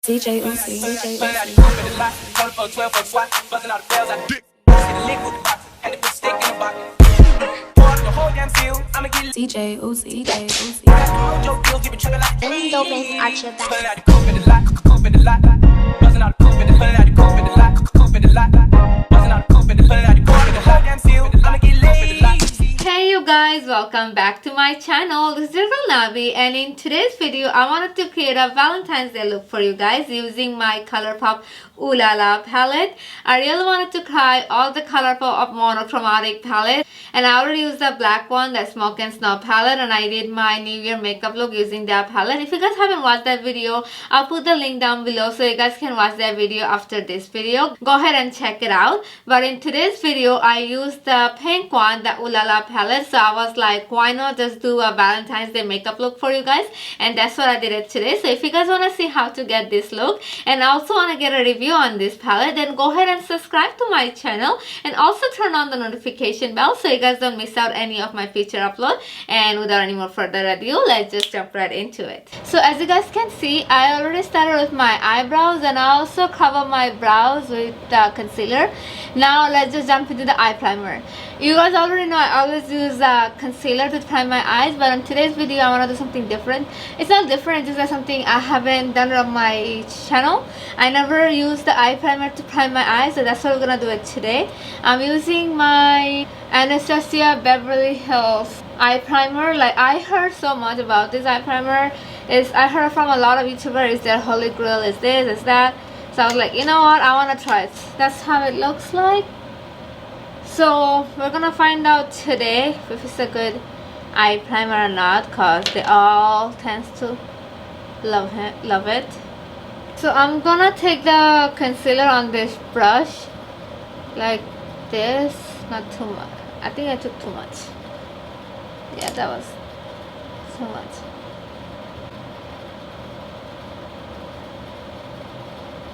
DJ Uzi, DJ Pulling out the Uzi. coupe in the lot, told for 12 for swat, busting all the bells out. Get the lick with the box, had to put the stick in the bucket. Pour up the whole damn field, I'ma get DJ Uzi, DJ Uzi. mojo deal, give it triple like Window base archer back. Pulling out the coupe in the lot, coupe in the lot. Busting all the coupe in the, pulling out the coupe in the lot, coupe in the lot. Busting all the coupe in the, pulling out the coupe in the whole damn field, I'ma get lazy. Hey you guys, welcome back to my channel. This is your girl Nabi, and in today's video I wanted to create a Valentine's Day look for you guys using my Colourpop Ooh La La palette. I really wanted to try all the Colourpop monochromatic palette, and I already used the black one, the Smoke and Snow palette, and I did my New Year makeup look using that palette. If you guys haven't watched that video, I'll put the link down below so you guys can watch that video after this video. Go ahead and check it out. But in today's video I used the pink one, the Ooh La La palette, so I was like, why not just do a Valentine's Day makeup look for you guys, and that's what I did it today. So if you guys want to see how to get this look and also want to get a review on this palette, then go ahead and subscribe to my channel and also turn on the notification bell so you guys don't miss out any of my future upload. And without any more further ado, let's just jump right into it. So as you guys can see, I already started with my eyebrows, and I also cover my brows with the concealer. Now let's just jump into the eye primer. You guys already know I always use concealer to prime my eyes, but in today's video I want to do something different. It's not different, it's just like something I haven't done on my channel. I never used the eye primer to prime my eyes, so that's what we're gonna do it today. I'm using my Anastasia Beverly Hills eye primer. Like, I heard so much about this eye primer. I heard from a lot of YouTubers, is their holy grail, is this, is that. So I was like, you know what, I want to try it. That's how it looks like. So we're gonna find out today if it's a good eye primer or not, because they all tends to love it. So I'm gonna take the concealer on this brush like this, not too much. I think I took too much. Yeah, that was too much.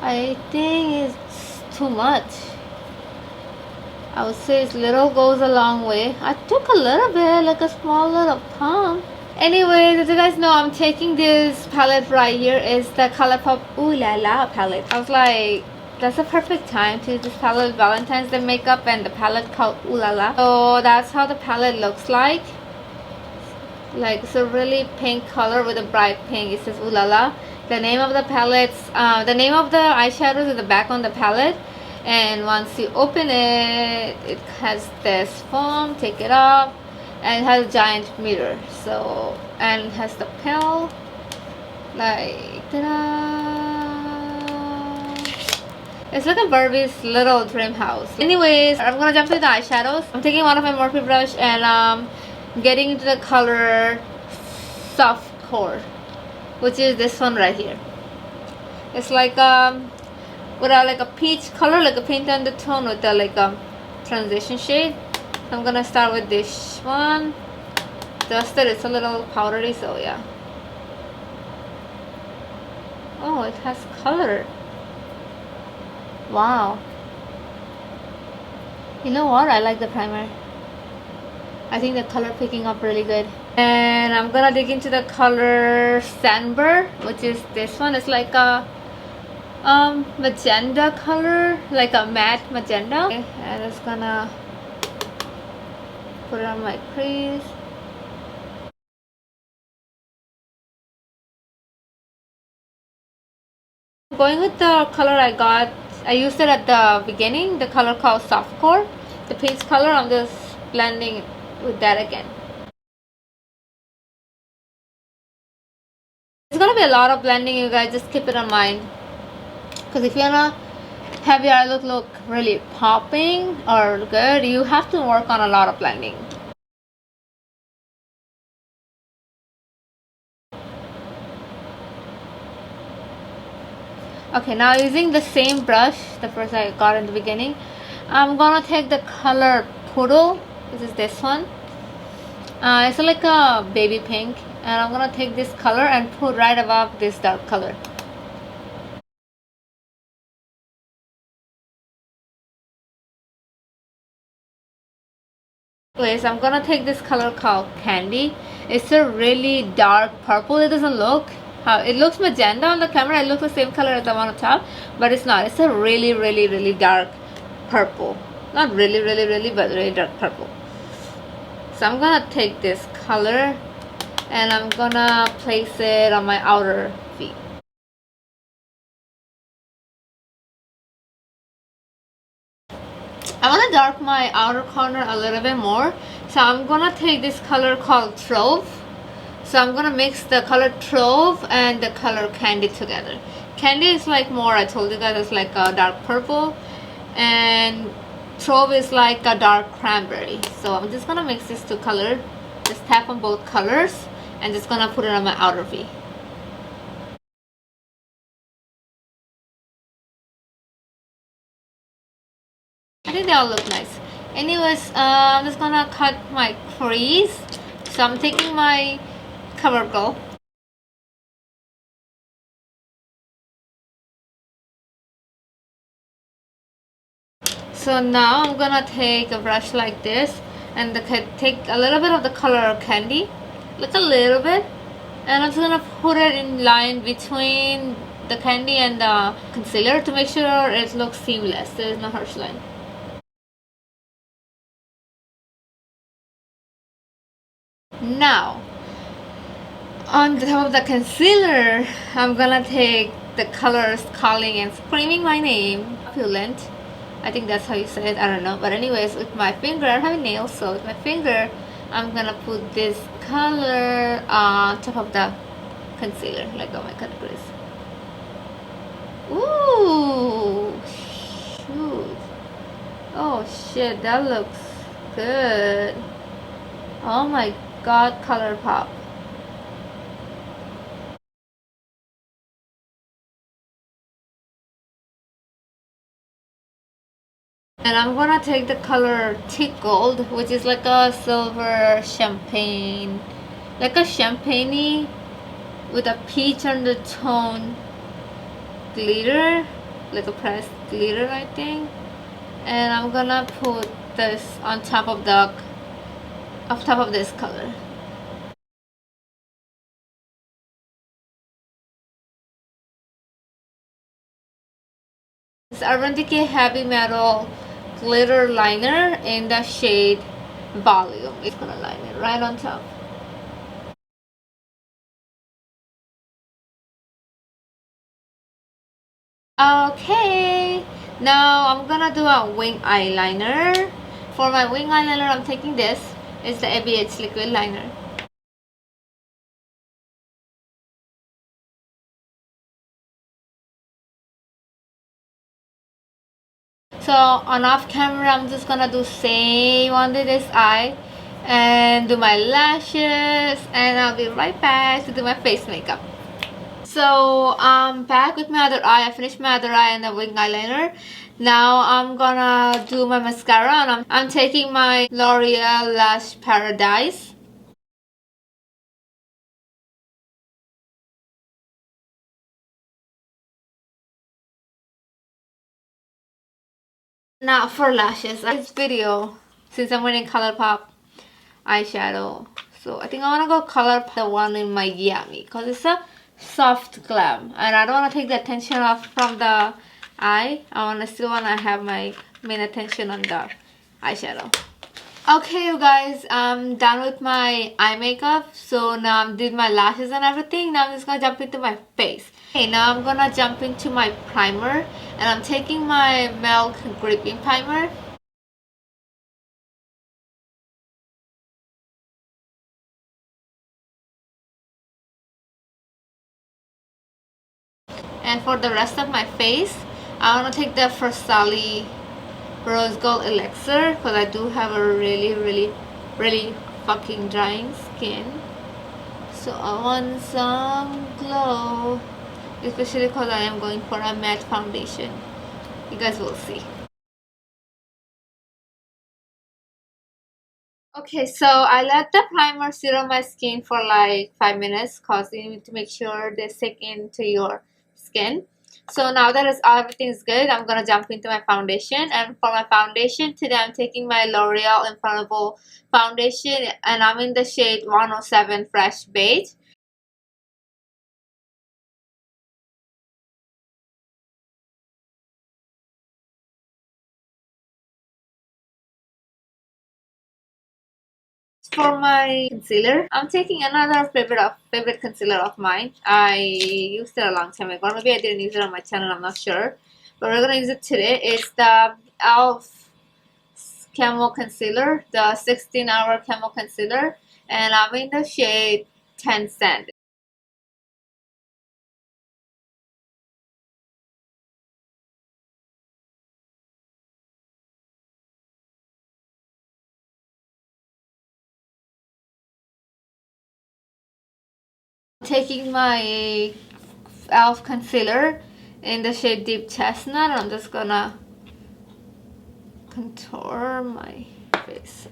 I think it's too much. I would say it's little goes a long way. I took a little bit, like a small little pump. Anyways, as you guys know, I'm taking this palette right here. It's the Colourpop Ooh La La palette. I was like, that's a perfect time to use this palette, Valentine's Day makeup, and the palette called Ooh La La. So that's how the palette looks like. Like, it's a really pink color with a bright pink. It says Ooh La La. The name of the palettes, the name of the eyeshadows is the back on the palette. And once you open it, it has this foam, take it off, and it has a giant mirror. So, and it has the pill, like, ta-da! It's like a Barbie's little dream house. Anyways, I'm gonna jump into the eyeshadows. I'm taking one of my Morphe brush and getting into the color Soft Core, which is this one right here. It's like with like a peach color, like a pink undertone with a like a transition shade. So I'm gonna start with this one. Dusted, it's a little powdery, so yeah. Oh, it has color. Wow. You know what? I like the primer. I think the color picking up really good. And I'm gonna dig into the color Sandber, which is this one. It's like a magenta color, like a matte magenta. Okay, I'm just gonna put it on my crease. Going with the color I got, I used it at the beginning, the color called Soft Core, the peach color. I'm just blending with that again. It's gonna be a lot of blending, you guys, just keep it in mind. Because if you wanna have your eye look really popping or good, you have to work on a lot of blending. Okay, now using the same brush, the first I got in the beginning, I'm gonna take the color Poodle. This is this one. It's like a baby pink, and I'm gonna take this color and put right above this dark color. Anyways, I'm gonna take this color called Candy. It's a really dark purple. It doesn't look how it looks magenta on the camera. It looks the same color as the one on top, but it's not. It's a really, really, really dark purple. Not really, really, really, but really dark purple. So I'm gonna take this color and I'm gonna place it on my outer V. I want to dark my outer corner a little bit more, so I'm gonna take this color called Trove. So I'm gonna mix the color Trove and the color Candy together. Candy is like more, I told you guys, it's like a dark purple, and Trove is like a dark cranberry. So I'm just gonna mix these two colors, just tap on both colors, and just gonna put it on my outer V. I think they all look nice. Anyways, I'm just gonna cut my crease. So I'm taking my CoverGirl. So now I'm gonna take a brush like this and take a little bit of the color Candy, like a little bit, and I'm just gonna put it in line between the candy and the concealer to make sure it looks seamless. There is no harsh line. Now, on the top of the concealer, I'm gonna take the colors Calling and Screaming My Name, Opulent. I think that's how you say it, I don't know. But anyways, with my finger, I don't have nails, so with my finger, I'm gonna put this color on top of the concealer, like on my cut crease. Ooh, shoot. Oh shit, that looks good. Oh my god, Colourpop. And I'm gonna take the color Thick Gold, which is like a silver champagne, like a champagne with a peach undertone glitter, like a pressed glitter, I think. And I'm gonna put this on top of this color. This Urban Decay Heavy Metal glitter liner in the shade Volume. It's gonna line it right on top. Okay, now I'm gonna do a wing eyeliner. For my wing eyeliner, I'm taking this. It's the ABH liquid liner. So on off camera, I'm just gonna do same under this eye and do my lashes, and I'll be right back to do my face makeup. So I'm back with my other eye. I finished my other eye and the wing eyeliner. Now I'm gonna do my mascara, and I'm taking my L'Oreal Lash Paradise. Now for lashes, this video, since I'm wearing Colourpop eyeshadow, so I think I want to go Colourpop, the one in Miami, because it's a soft glam, and I don't want to take the attention off from the eye. I still want to have my main attention on the eyeshadow. Okay, you guys, I'm done with my eye makeup. So now I did my lashes and everything. Now I'm just gonna jump into my face. Okay, now I'm gonna jump into my primer, and I'm taking my Milk Gripping Primer. And for the rest of my face, I want to take the Versali Rose Gold Elixir, because I do have a really fucking drying skin. So I want some glow, especially because I am going for a matte foundation. You guys will see. Okay, so I let the primer sit on my skin for like 5 minutes, because you need to make sure they stick into your skin. So now that everything is good, I'm gonna jump into my foundation. And for my foundation today, I'm taking my L'Oreal Infallible foundation, and I'm in the shade 107 Fresh Beige. For my concealer, I'm taking another favorite concealer of mine. I used it a long time ago. Maybe I didn't use it on my channel, I'm not sure. But we're gonna use it today. It's the e.l.f. Camo Concealer, the 16-hour Camo Concealer. And I'm in the shade 10 Sand. Taking my e.l.f. concealer in the shade Deep Chestnut. I'm just gonna contour my face.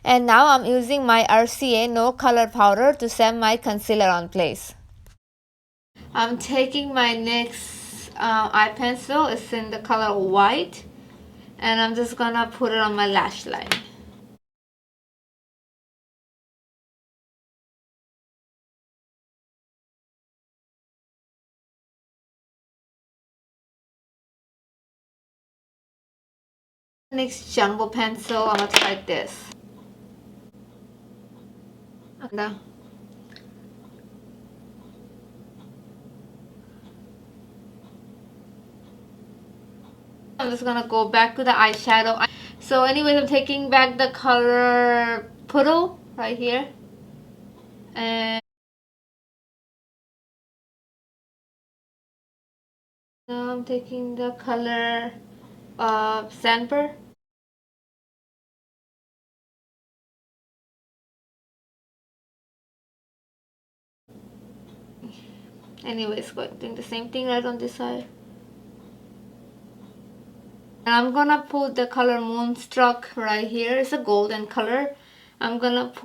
And now I'm using my RCA No Color Powder to set my concealer on place. I'm taking my NYX eye pencil. It's in the color white. And I'm just gonna put it on my lash line. NYX Jumbo Pencil, I'm gonna try this. I'm just gonna go back to the eyeshadow. So anyways, I'm taking back the color Poodle right here. And now I'm taking the color Sandper. Anyways, doing the same thing right on this side. And I'm gonna put the color Moonstruck right here. It's a golden color. I'm gonna put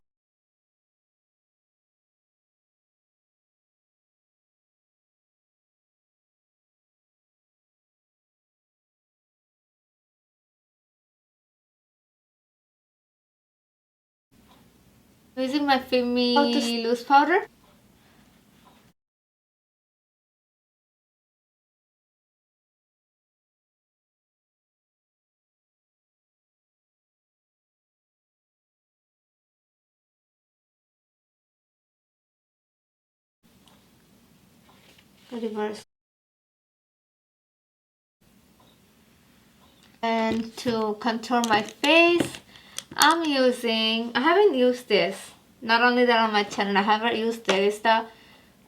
using my Fimi loose powder. Reverse. And to contour my face, I haven't used this. Not only that on my channel, I haven't used it. It's the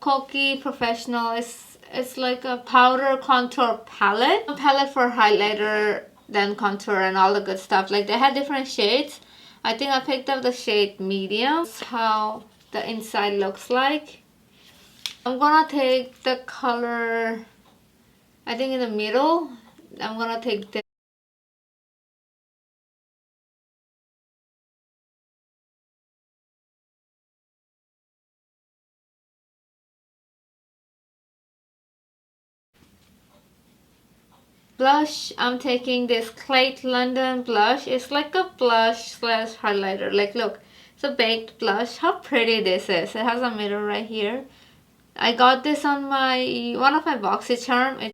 Koki Professional. It's like a powder contour palette. A palette for highlighter, then contour and all the good stuff. Like they had different shades. I think I picked up the shade medium. That's how the inside looks like. I'm gonna take the color, I think in the middle. I'm gonna take this. Blush, I'm taking this Clayt London blush. It's like a blush slash highlighter. Like look, it's a baked blush. How pretty this is. It has a mirror right here. I got this on one of my BoxyCharm.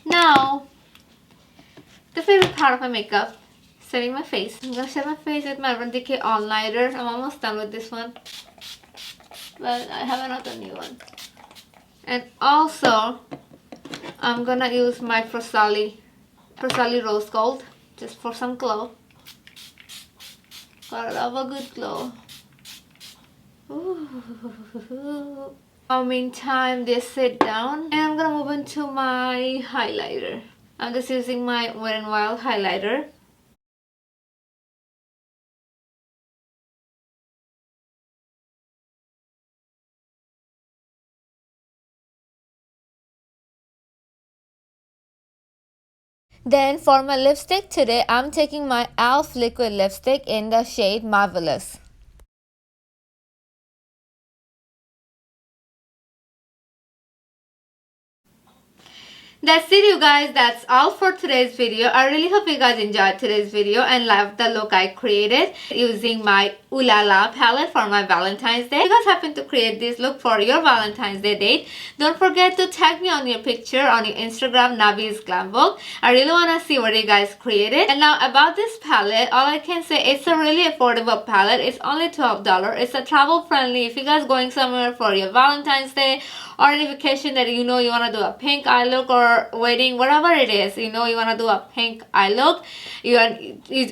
Now, the favorite part of my makeup, setting my face. I'm gonna set my face with my Urban Decay All Nighter. I'm almost done with this one, but I have another new one. And also, I'm gonna use my Frosali Rose Gold just for some glow. Gotta love a good glow. Ooh. Meantime, this sit down, and I'm gonna move into my highlighter. I'm just using my Wet n Wild highlighter. Then for my lipstick today, I'm taking my e.l.f. liquid lipstick in the shade Marvelous. That's it, you guys. That's all for today's video. I really hope you guys enjoyed today's video and loved the look I created using my Ooh La La palette for my Valentine's Day. If you guys happen to create this look for your Valentine's Day date, don't forget to tag me on your picture on your Instagram, Nabi's Glam Book. I really want to see what you guys created. And now about this palette, all I can say, it's a really affordable palette. It's only $12. It's a travel friendly. If you guys going somewhere for your Valentine's Day or any vacation that you know you want to do a pink eye look, or wedding, whatever it is, you know you want to do a pink eye look,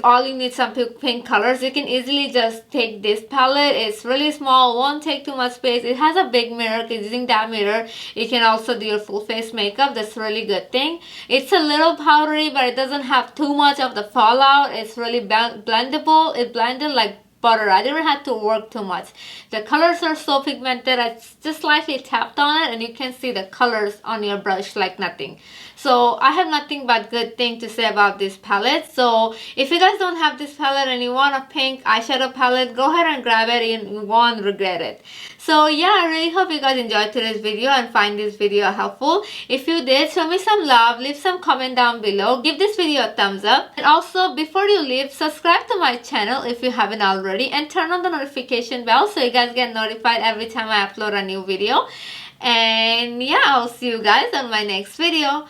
all you need some pink colors, you can easily just take this palette. It's really small, won't take too much space. It has a big mirror, because using that mirror you can also do your full face makeup. That's a really good thing. It's a little powdery, but it doesn't have too much of the fallout. It's really blendable. It blended like butter. I didn't have to work too much. The colors are so pigmented. I just slightly tapped on it and you can see the colors on your brush like nothing. So I have nothing but good thing to say about this palette. So if you guys don't have this palette and you want a pink eyeshadow palette, go ahead and grab it and you won't regret it. So yeah, I really hope you guys enjoyed today's video and find this video helpful. If you did, show me some love, leave some comment down below, give this video a thumbs up, and also before you leave, subscribe to my channel if you haven't already, and turn on the notification bell so you guys get notified every time I upload a new video. And yeah, I'll see you guys on my next video.